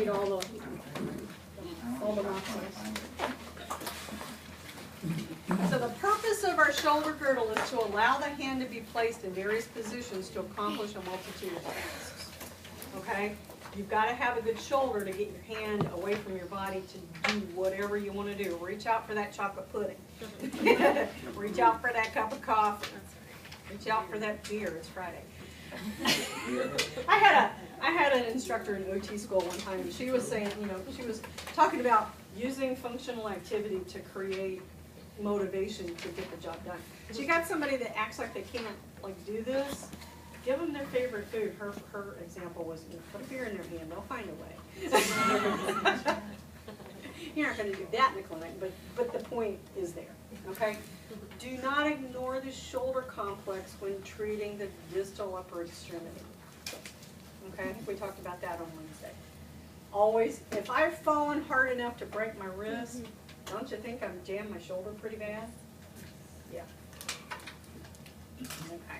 read all the muscles. So the purpose of our shoulder girdle is to allow the hand to be placed in various positions to accomplish a multitude of tasks. Okay? You've got to have a good shoulder to get your hand away from your body to do whatever you want to do. Reach out for that chocolate pudding. Reach out for that cup of coffee. Reach out for that beer. It's Friday. I had an instructor in OT school one time, and she was saying, she was talking about using functional activity to create motivation to get the job done. She got somebody that acts like they can't do this. Give them their favorite food. Her example was, put a beer in their hand. They'll find a way. You're not going to do that in the clinic, but the point is there. Okay. Do not ignore the shoulder complex when treating the distal upper extremity. Okay, I think we talked about that on Wednesday. Always, if I've fallen hard enough to break my wrist, don't you think I've jammed my shoulder pretty bad? Yeah. Okay.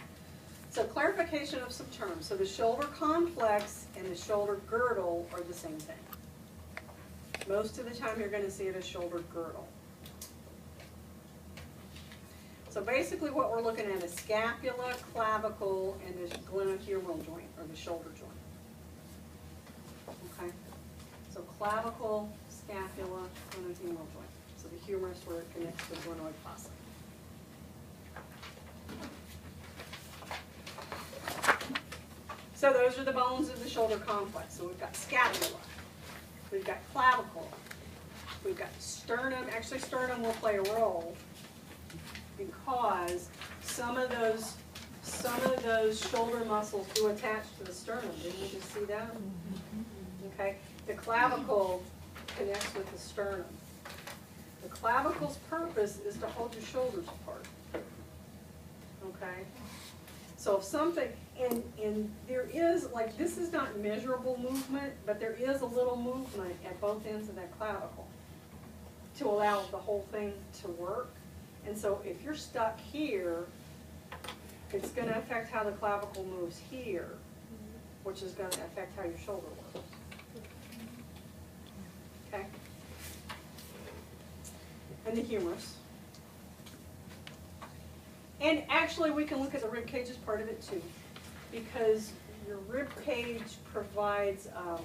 So clarification of some terms. So the shoulder complex and the shoulder girdle are the same thing. Most of the time you're going to see it as shoulder girdle. So basically what we're looking at is scapula, clavicle, and the glenohumeral joint, or the shoulder joint. Okay? So clavicle, scapula, glenohumeral joint. So the humerus where it connects to the glenoid fossa. So those are the bones of the shoulder complex. So we've got scapula, we've got clavicle, we've got sternum. Actually, sternum will play a role because some of those shoulder muscles do attach to the sternum. Didn't you just see that? Okay. The clavicle connects with the sternum. The clavicle's purpose is to hold your shoulders apart. Okay. So if something, and there is, this is not measurable movement, but there is a little movement at both ends of that clavicle to allow the whole thing to work. And so if you're stuck here, it's going to affect how the clavicle moves here, which is going to affect how your shoulder works. Okay? And the humerus. And actually, we can look at the rib cage as part of it too, because your rib cage provides a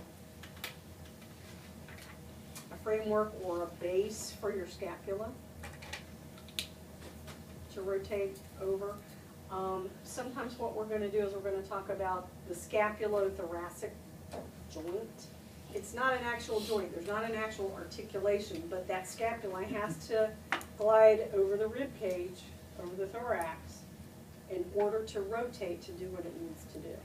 framework or a base for your scapula to rotate over. Sometimes what we're going to do is we're going to talk about the scapulothoracic joint. It's not an actual joint. There's not an actual articulation, but that scapula has to glide over the rib cage, over the thorax, in order to rotate to do what it needs to do.